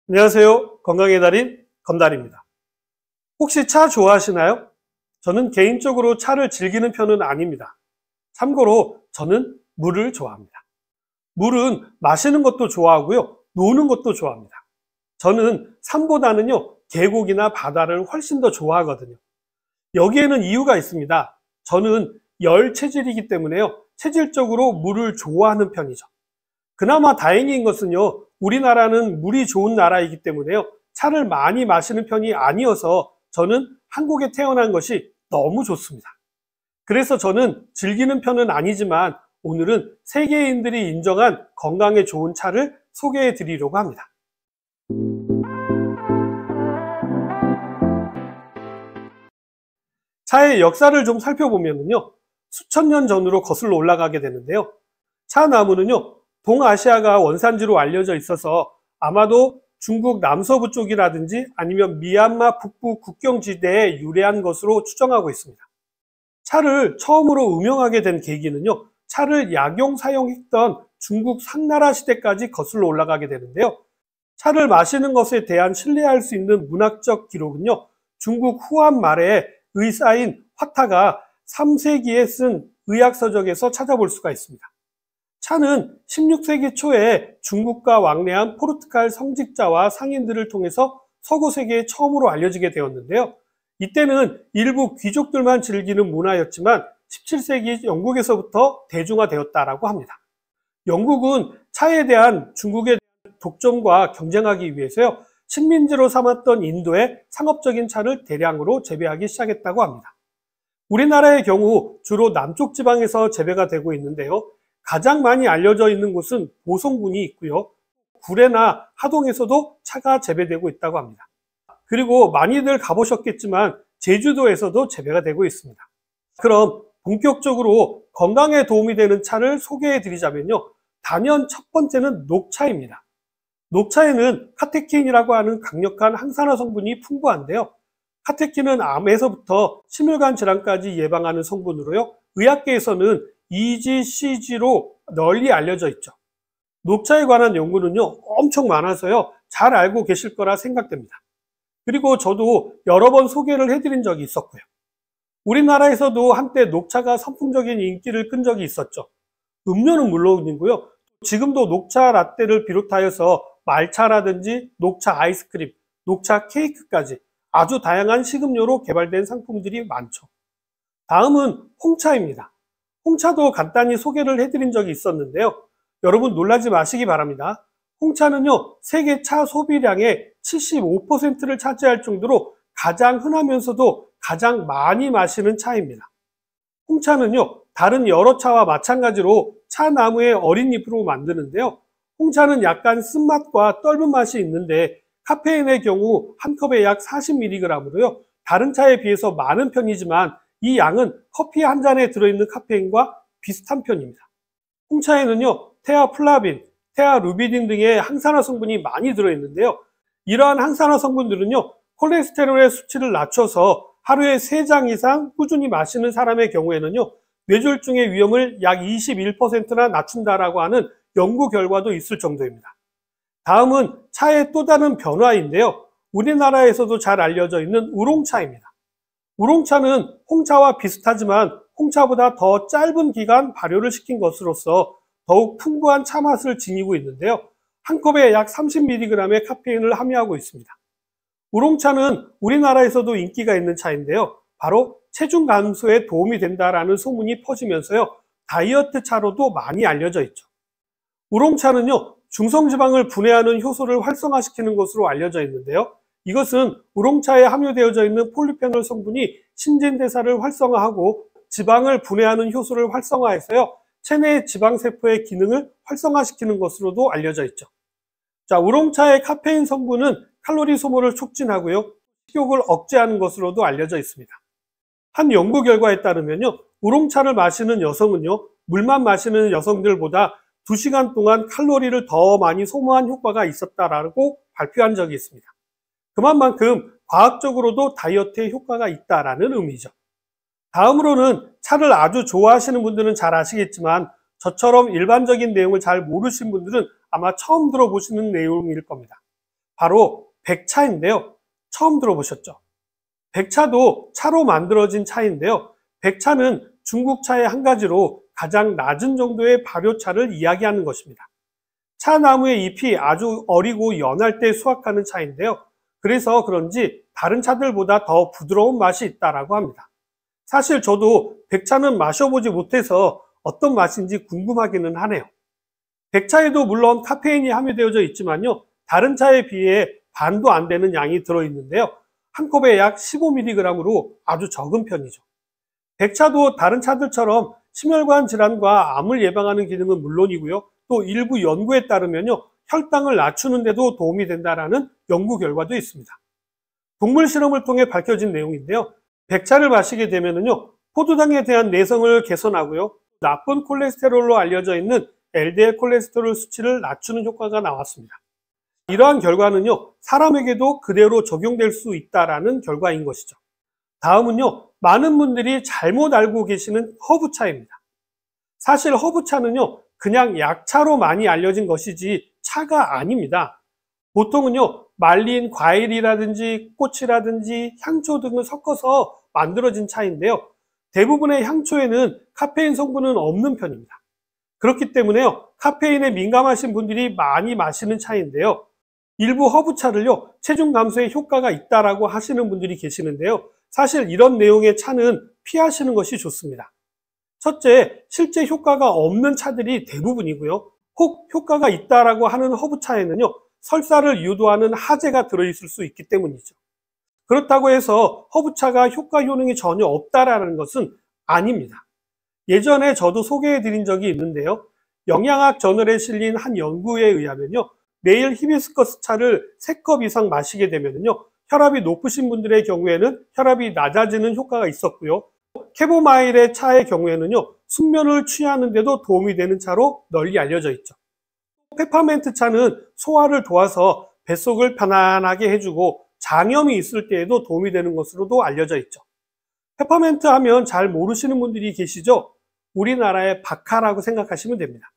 안녕하세요. 건강의 달인 건달입니다. 혹시 차 좋아하시나요? 저는 개인적으로 차를 즐기는 편은 아닙니다. 참고로 저는 물을 좋아합니다. 물은 마시는 것도 좋아하고요. 노는 것도 좋아합니다. 저는 산보다는요, 계곡이나 바다를 훨씬 더 좋아하거든요. 여기에는 이유가 있습니다. 저는 열 체질이기 때문에요. 체질적으로 물을 좋아하는 편이죠. 그나마 다행인 것은요, 우리나라는 물이 좋은 나라이기 때문에요, 차를 많이 마시는 편이 아니어서 저는 한국에 태어난 것이 너무 좋습니다. 그래서 저는 즐기는 편은 아니지만 오늘은 세계인들이 인정한 건강에 좋은 차를 소개해 드리려고 합니다. 차의 역사를 좀 살펴보면요, 수천 년 전으로 거슬러 올라가게 되는데요. 차 나무는요, 동아시아가 원산지로 알려져 있어서 아마도 중국 남서부 쪽이라든지 아니면 미얀마 북부 국경지대에 유래한 것으로 추정하고 있습니다. 차를 처음으로 음용하게 된 계기는요, 차를 약용 사용했던 중국 상나라 시대까지 거슬러 올라가게 되는데요. 차를 마시는 것에 대한 신뢰할 수 있는 문학적 기록은요, 중국 후한 말에 의사인 화타가 3세기에 쓴 의학서적에서 찾아볼 수가 있습니다. 차는 16세기 초에 중국과 왕래한 포르투갈 성직자와 상인들을 통해서 서구 세계에 처음으로 알려지게 되었는데요. 이때는 일부 귀족들만 즐기는 문화였지만 17세기 영국에서부터 대중화되었다라고 합니다. 영국은 차에 대한 중국의 독점과 경쟁하기 위해서요, 식민지로 삼았던 인도에 상업적인 차를 대량으로 재배하기 시작했다고 합니다. 우리나라의 경우 주로 남쪽 지방에서 재배가 되고 있는데요. 가장 많이 알려져 있는 곳은 보성군이 있고요. 구례나 하동에서도 차가 재배되고 있다고 합니다. 그리고 많이들 가보셨겠지만 제주도에서도 재배가 되고 있습니다. 그럼 본격적으로 건강에 도움이 되는 차를 소개해 드리자면요. 단연 첫 번째는 녹차입니다. 녹차에는 카테킨이라고 하는 강력한 항산화 성분이 풍부한데요. 카테킨은 암에서부터 심혈관 질환까지 예방하는 성분으로요. 의학계에서는 EGCG로 널리 알려져 있죠. 녹차에 관한 연구는요, 엄청 많아서요, 잘 알고 계실 거라 생각됩니다. 그리고 저도 여러 번 소개를 해드린 적이 있었고요. 우리나라에서도 한때 녹차가 선풍적인 인기를 끈 적이 있었죠. 음료는 물론이고요. 지금도 녹차 라떼를 비롯하여서 말차라든지 녹차 아이스크림, 녹차 케이크까지 아주 다양한 식음료로 개발된 상품들이 많죠. 다음은 홍차입니다. 홍차도 간단히 소개를 해드린 적이 있었는데요. 여러분 놀라지 마시기 바랍니다. 홍차는요, 세계 차 소비량의 75%를 차지할 정도로 가장 흔하면서도 가장 많이 마시는 차입니다. 홍차는요, 다른 여러 차와 마찬가지로 차나무의 어린 잎으로 만드는데요. 홍차는 약간 쓴맛과 떫은 맛이 있는데 카페인의 경우 한 컵에 약 40mg으로요. 다른 차에 비해서 많은 편이지만 이 양은 커피 한 잔에 들어있는 카페인과 비슷한 편입니다. 홍차에는요, 테아플라빈, 테아루비딘 등의 항산화 성분이 많이 들어있는데요. 이러한 항산화 성분들은요, 콜레스테롤의 수치를 낮춰서 하루에 3잔 이상 꾸준히 마시는 사람의 경우에는요, 뇌졸중의 위험을 약 21%나 낮춘다라고 하는 연구 결과도 있을 정도입니다. 다음은 차의 또 다른 변화인데요. 우리나라에서도 잘 알려져 있는 우롱차입니다. 우롱차는 홍차와 비슷하지만 홍차보다 더 짧은 기간 발효를 시킨 것으로서 더욱 풍부한 차 맛을 지니고 있는데요. 한 컵에 약 30mg의 카페인을 함유하고 있습니다. 우롱차는 우리나라에서도 인기가 있는 차인데요. 바로 체중 감소에 도움이 된다라는 소문이 퍼지면서요. 다이어트 차로도 많이 알려져 있죠. 우롱차는요, 중성지방을 분해하는 효소를 활성화시키는 것으로 알려져 있는데요. 이것은 우롱차에 함유되어져 있는 폴리페놀 성분이 신진대사를 활성화하고 지방을 분해하는 효소를 활성화해서요, 체내 지방세포의 기능을 활성화시키는 것으로도 알려져 있죠. 자, 우롱차의 카페인 성분은 칼로리 소모를 촉진하고요, 식욕을 억제하는 것으로도 알려져 있습니다. 한 연구 결과에 따르면요, 우롱차를 마시는 여성은요, 물만 마시는 여성들보다 2시간 동안 칼로리를 더 많이 소모한 효과가 있었다라고 발표한 적이 있습니다. 그만큼 과학적으로도 다이어트에 효과가 있다라는 의미죠. 다음으로는 차를 아주 좋아하시는 분들은 잘 아시겠지만 저처럼 일반적인 내용을 잘 모르신 분들은 아마 처음 들어보시는 내용일 겁니다. 바로 백차인데요. 처음 들어보셨죠? 백차도 차로 만들어진 차인데요. 백차는 중국 차의 한 가지로 가장 낮은 정도의 발효차를 이야기하는 것입니다. 차나무의 잎이 아주 어리고 연할 때 수확하는 차인데요. 그래서 그런지 다른 차들보다 더 부드러운 맛이 있다고 합니다. 사실 저도 백차는 마셔보지 못해서 어떤 맛인지 궁금하기는 하네요. 백차에도 물론 카페인이 함유되어져 있지만요. 다른 차에 비해 반도 안 되는 양이 들어있는데요. 한 컵에 약 15mg으로 아주 적은 편이죠. 백차도 다른 차들처럼 심혈관 질환과 암을 예방하는 기능은 물론이고요. 또 일부 연구에 따르면요. 혈당을 낮추는 데도 도움이 된다는 연구 결과도 있습니다. 동물 실험을 통해 밝혀진 내용인데요. 백차를 마시게 되면요. 포도당에 대한 내성을 개선하고요. 나쁜 콜레스테롤로 알려져 있는 LDL 콜레스테롤 수치를 낮추는 효과가 나왔습니다. 이러한 결과는요. 사람에게도 그대로 적용될 수 있다는 결과인 것이죠. 다음은요. 많은 분들이 잘못 알고 계시는 허브차입니다. 사실 허브차는요. 그냥 약차로 많이 알려진 것이지 차가 아닙니다. 보통은요. 말린 과일이라든지 꽃이라든지 향초 등을 섞어서 만들어진 차인데요. 대부분의 향초에는 카페인 성분은 없는 편입니다. 그렇기 때문에요. 카페인에 민감하신 분들이 많이 마시는 차인데요. 일부 허브차를요. 체중 감소에 효과가 있다라고 하시는 분들이 계시는데요. 사실 이런 내용의 차는 피하시는 것이 좋습니다. 첫째, 실제 효과가 없는 차들이 대부분이고요. 혹 효과가 있다라고 하는 허브차에는요. 설사를 유도하는 하재가 들어있을 수 있기 때문이죠. 그렇다고 해서 허브차가 효과 효능이 전혀 없다라는 것은 아닙니다. 예전에 저도 소개해 드린 적이 있는데요. 영양학 저널에 실린 한 연구에 의하면요. 매일 히비스커스 차를 3컵 이상 마시게 되면요. 혈압이 높으신 분들의 경우에는 혈압이 낮아지는 효과가 있었고요. 캐모마일의 차의 경우에는요. 숙면을 취하는 데도 도움이 되는 차로 널리 알려져 있죠. 페퍼멘트 차는 소화를 도와서 뱃속을 편안하게 해주고 장염이 있을 때에도 도움이 되는 것으로도 알려져 있죠. 페퍼멘트 하면 잘 모르시는 분들이 계시죠? 우리나라의 박하라고 생각하시면 됩니다.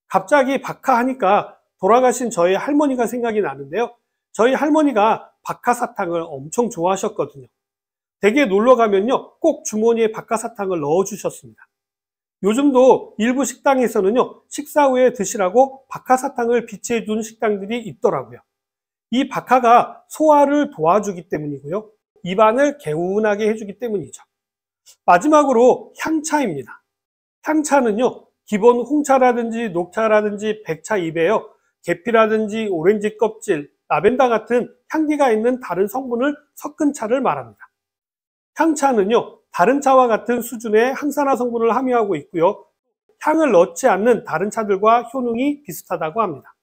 갑자기 박하 하니까 돌아가신 저희 할머니가 생각이 나는데요. 저희 할머니가 박하사탕을 엄청 좋아하셨거든요. 댁에 놀러 가면요. 꼭 주머니에 박하사탕을 넣어 주셨습니다. 요즘도 일부 식당에서는요. 식사 후에 드시라고 박하사탕을 비치해 둔 식당들이 있더라고요. 이 박하가 소화를 도와주기 때문이고요. 입안을 개운하게 해주기 때문이죠. 마지막으로 향차입니다. 향차는요. 기본 홍차라든지 녹차라든지 백차 잎에요. 계피라든지 오렌지 껍질, 라벤더 같은 향기가 있는 다른 성분을 섞은 차를 말합니다. 향차는요. 다른 차와 같은 수준의 항산화 성분을 함유하고 있고요. 향을 넣지 않는 다른 차들과 효능이 비슷하다고 합니다.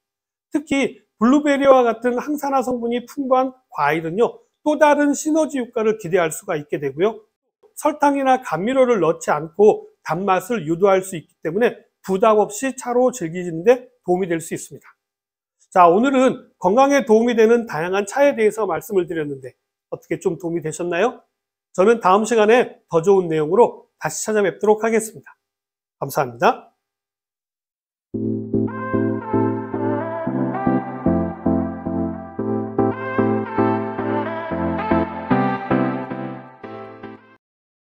특히 블루베리와 같은 항산화 성분이 풍부한 과일은요. 또 다른 시너지 효과를 기대할 수가 있게 되고요. 설탕이나 감미료를 넣지 않고 단맛을 유도할 수 있기 때문에 부담 없이 차로 즐기시는 데 도움이 될 수 있습니다. 자, 오늘은 건강에 도움이 되는 다양한 차에 대해서 말씀을 드렸는데 어떻게 좀 도움이 되셨나요? 저는 다음 시간에 더 좋은 내용으로 다시 찾아뵙도록 하겠습니다. 감사합니다.